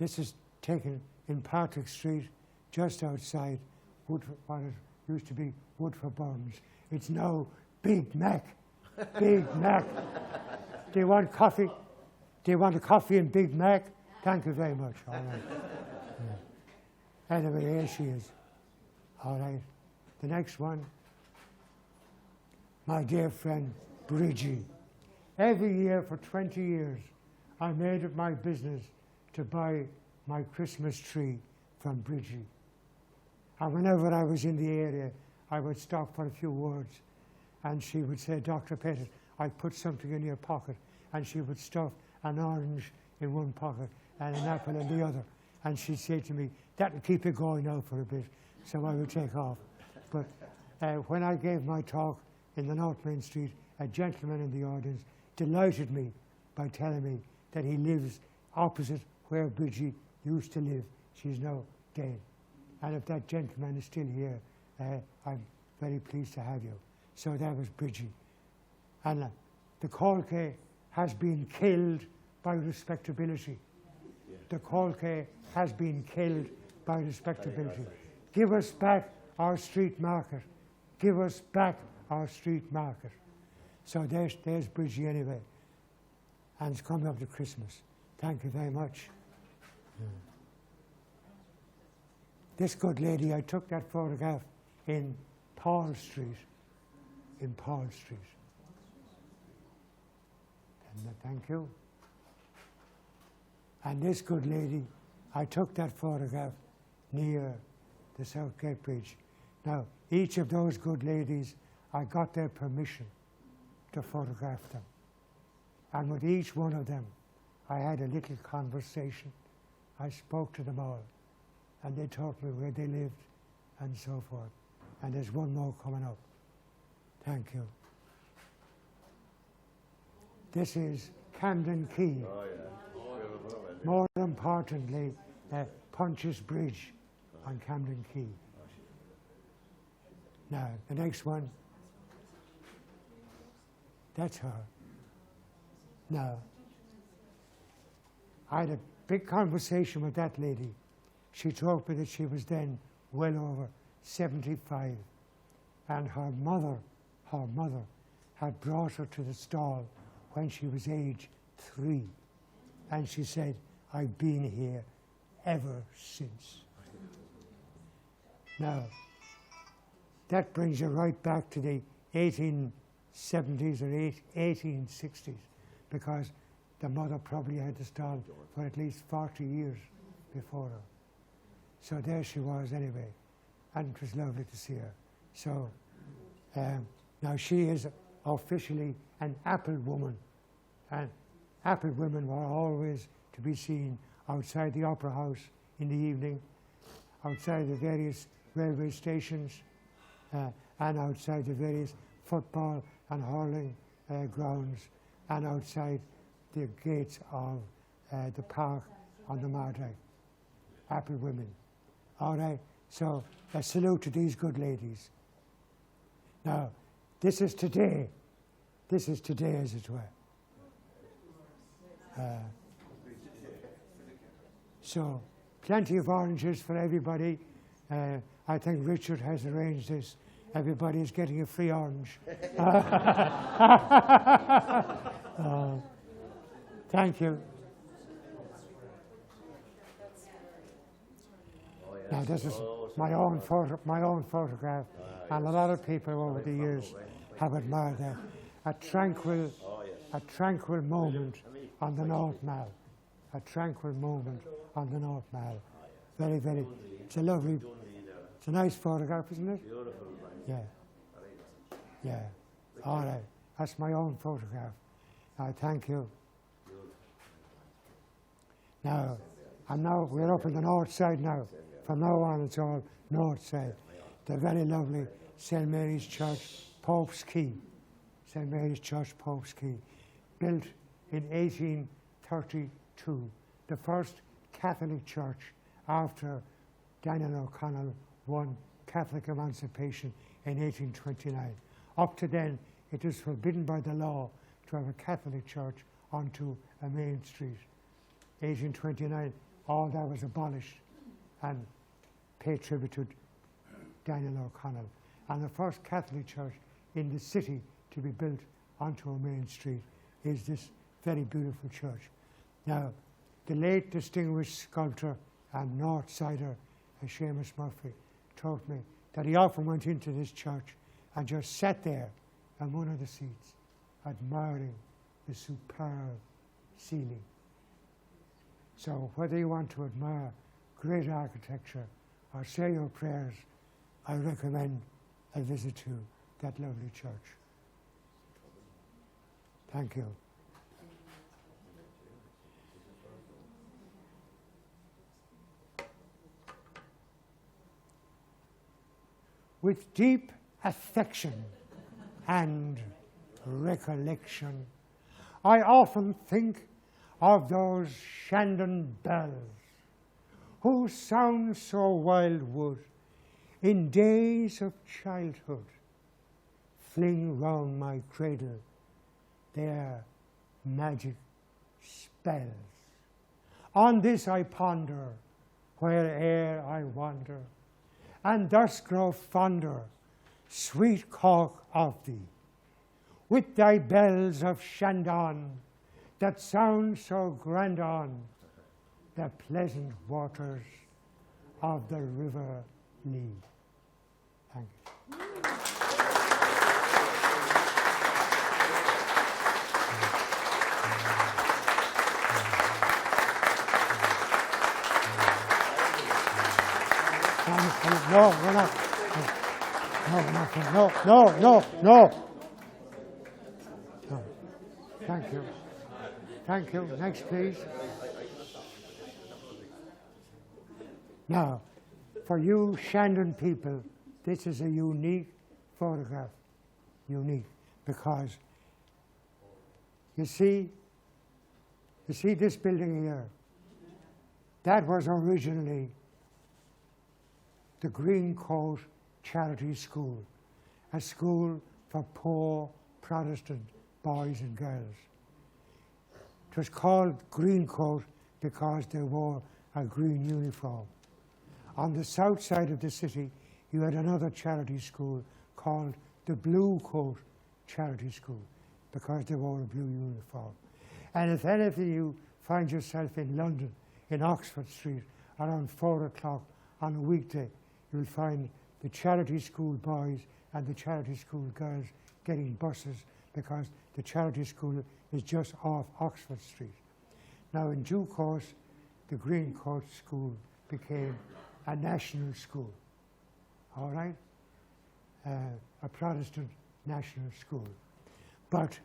This is taken in Patrick Street, just outside what it used to be Woodford Burns. It's now Big Mac. Big Mac. Do you want coffee? Do you want a coffee and Big Mac? Thank you very much. All right. Yeah. Anyway, here she is. All right. The next one, my dear friend, Bridgie. Every year for 20 years, I made it my business to buy my Christmas tree from Bridgie. And whenever I was in the area, I would stop for a few words, and she would say, Dr. Pettit, I put something in your pocket, and she would stuff an orange in one pocket and an apple in the other. And she'd say to me, that'll keep you going now for a bit, so I would take off. But when I gave my talk in the North Main Street, a gentleman in the audience delighted me by telling me that he lives opposite where Bridgie used to live. She's now dead. And if that gentleman is still here, I'm very pleased to have you. So that was Bridgie. And the Cork has been killed by respectability. Yeah. The Cork has been killed by respectability. Give us back our street market. Give us back our street market. So there's Bridgie anyway. And it's coming up to Christmas. Thank you very much. Yeah. This good lady, I took that photograph in Paul Street. In Paul Street. And thank you. And this good lady, I took that photograph near the South Gate Bridge. Now, each of those good ladies, I got their permission to photograph them. And with each one of them, I had a little conversation. I spoke to them all, and they told me where they lived and so forth. And there's one more coming up. Thank you. This is Camden Quay. Oh, yeah. More importantly, Punches Bridge on Camden Quay. Now, the next one, that's her. Now, I had a big conversation with that lady. She told me that she was then well over 75, and her mother had brought her to the stall when she was age 3, and she said, I've been here ever since. Now, that brings you right back to the 1870s or 1860s, because the mother probably had the stall for at least 40 years before her. So there she was anyway, and it was lovely to see her. So now she is officially an apple woman, and apple women were always to be seen outside the Opera House in the evening, outside the various railway stations, and outside the various football and hurling grounds, and outside the gates of the park on the Mardyke. Apple women. All right, so a salute to these good ladies. Now, this is today. This is today, as it were. So, plenty of oranges for everybody. I think Richard has arranged this. Everybody is getting a free orange. Thank you. Now, this is my own photograph, and a lot of people over the years have admired that. A tranquil moment on the North Mall. A tranquil moment on the North Mall. Very, very. It's a lovely. It's a nice photograph, isn't it? Yeah. Yeah. All right. That's my own photograph. Thank you. Now, we're up in the north side now. From now on, it's all north side. The very lovely St. Mary's Church, Pope's Quay. St. Mary's Church, Pope's Quay. Built in 1832. The first Catholic church after Daniel O'Connell won Catholic emancipation in 1829. Up to then, it was forbidden by the law to have a Catholic church onto a main street. 1829, all that was abolished and pay tribute to Daniel O'Connell. And the first Catholic church in the city to be built onto a main street is this very beautiful church. Now, the late distinguished sculptor and North Sider, Seamus Murphy, told me that he often went into this church and just sat there on one of the seats, admiring the superb ceiling. So whether you want to admire great architecture or say your prayers, I recommend a visit to that lovely church. Thank you. With deep affection and recollection, I often think of those Shandon bells, whose sound so wildwood in days of childhood fling round my cradle their magic spells. On this I ponder, where'er I wander, and thus grow fonder, sweet Cork, of thee, with thy bells of Shandon that sound so grand on the pleasant waters of the River Lee. Thank you. No, we're not. No, we're not. No. Thank you. Thank you. Next, please. Now, for you Shandon people, this is a unique photograph. Unique, because you see this building here? That was originally the Green Coat Charity School, a school for poor Protestant boys and girls. It was called Green Coat because they wore a green uniform. On the south side of the city, you had another charity school called the Blue Coat Charity School because they wore a blue uniform. And if any of you find yourself in London, in Oxford Street, around 4 o'clock on a weekday, you'll find the charity school boys and the charity school girls getting buses because the charity school is just off Oxford Street. Now, in due course, the Green Coat School became a national school, all right? A Protestant national school. But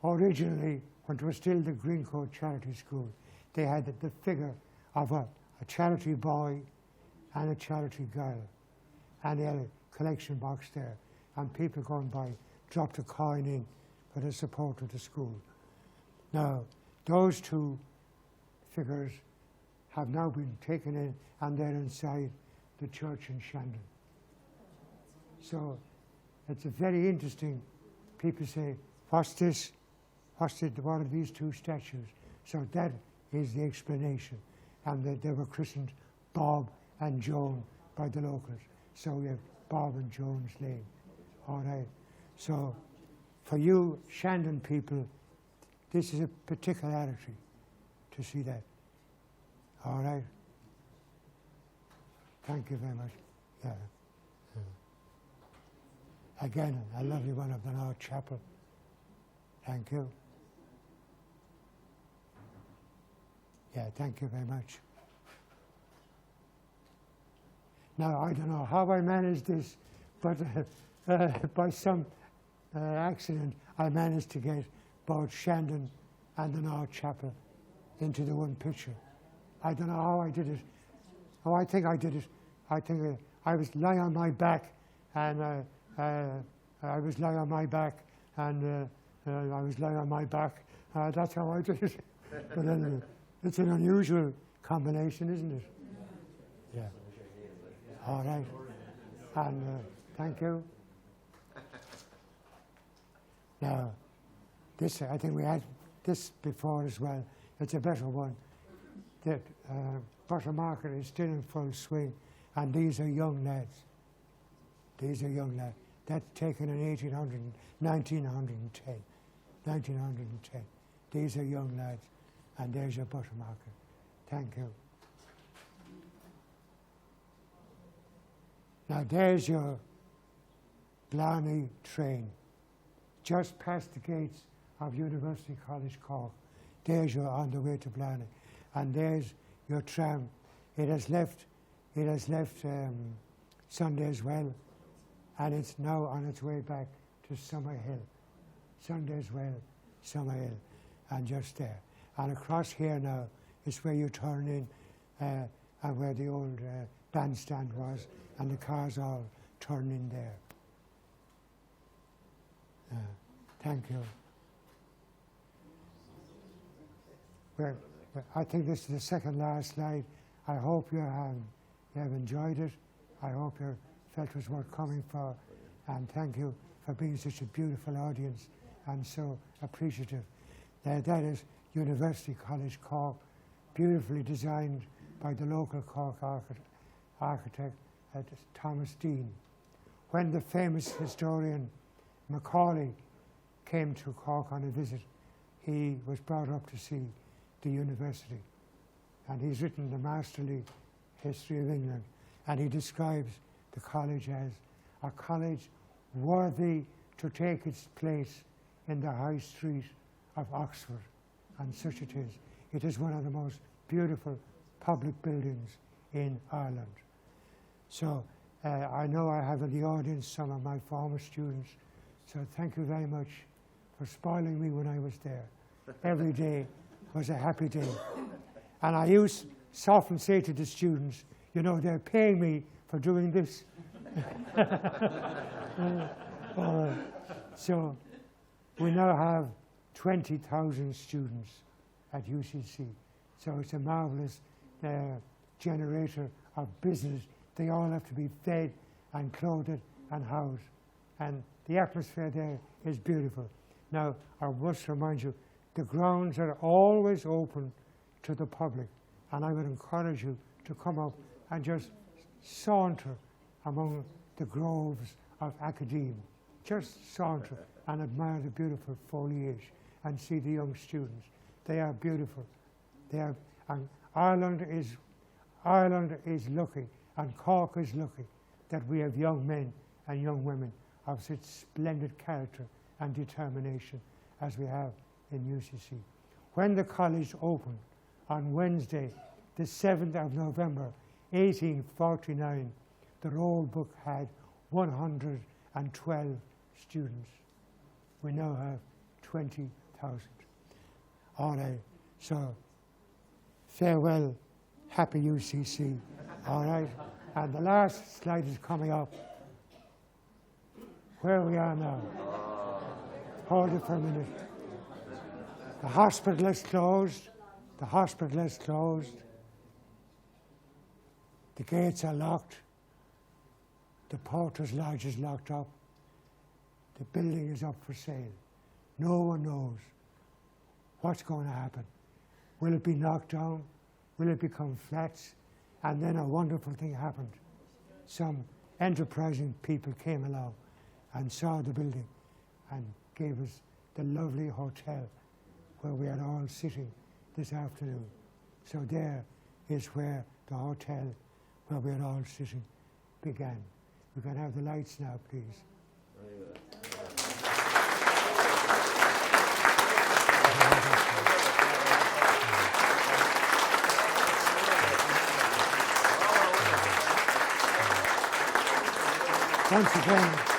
originally, when it was still the Green Coat Charity School, they had the figure of a charity boy and a charity girl, and they had a collection box there, and people going by dropped a coin in for the support of the school. Now, those two figures have now been taken in, and they're inside the church in Shandon. So it's a very interesting, people say, what's this? What are these two statues? So that is the explanation, and they were christened Bob and Joan by the locals. So we have Bob and Joan's Lane. All right. So for you Shandon people, this is a particularity to see that. All right. Thank you very much. Yeah. Again, a lovely one of the North Chapel. Thank you. Yeah, thank you very much. Now, I don't know how I managed this, but by some accident, I managed to get both Shandon and the North Chapel into the one picture. I don't know how I did it. Oh, I think I did it. I think I was lying on my back, and I was lying on my back, and I was lying on my back. That's how I did it. But anyway, it's an unusual combination, isn't it? Yeah. All right. And thank you. Now, this, I think we had this before as well. It's a better one. the butter market is still in full swing, and these are young lads. These are young lads. That's taken in 1910. 1910. These are young lads, and there's your butter market. Thank you. Now there's your Blarney train, just past the gates of University College Cork. There's your on the way to Blarney, and there's your tram. It has left Sunday's Well, and it's now on its way back to Summerhill. Sunday's Well, Summerhill, and just there. And across here now is where you turn in, and where the old bandstand was, and the cars all turn in there. Thank you. Well, I think this is the second last slide. I hope you have enjoyed it. I hope you felt it was worth coming for, and thank you for being such a beautiful audience and so appreciative. That is University College Cork, beautifully designed by the local Cork architect Thomas Dean. When the famous historian Macaulay came to Cork on a visit, he was brought up to see the university, and he's written the masterly history of England, and he describes the college as a college worthy to take its place in the high street of Oxford, and such it is. It is one of the most beautiful public buildings in Ireland. So I know I have in the audience some of my former students, so thank you very much for spoiling me when I was there. Every day was a happy day. And I used to often say to the students, you know, they're paying me for doing this. So we now have 20,000 students at UCC. So it's a marvelous generator of business. They all have to be fed and clothed and housed. And the atmosphere there is beautiful. Now, I must remind you, the grounds are always open to the public. And I would encourage you to come up and just saunter among the groves of academia. Just saunter and admire the beautiful foliage and see the young students. They are beautiful. And Ireland is lucky, and Cork is lucky that we have young men and young women of such splendid character and determination as we have in UCC. When the college opened on Wednesday, the 7th of November, 1849, the roll book had 112 students. We now have 20,000. All right, so farewell, happy UCC, all right? And the last slide is coming up. Where we are now. Hold it for a minute. The hospital is closed. The hospital is closed. The gates are locked. The porter's lodge is locked up. The building is up for sale. No one knows what's going to happen. Will it be knocked down? Will it become flats? And then a wonderful thing happened. Some enterprising people came along and saw the building and gave us the lovely hotel where we are all sitting this afternoon. So there is where the hotel where we are all sitting began. We can have the lights now, please. Once again,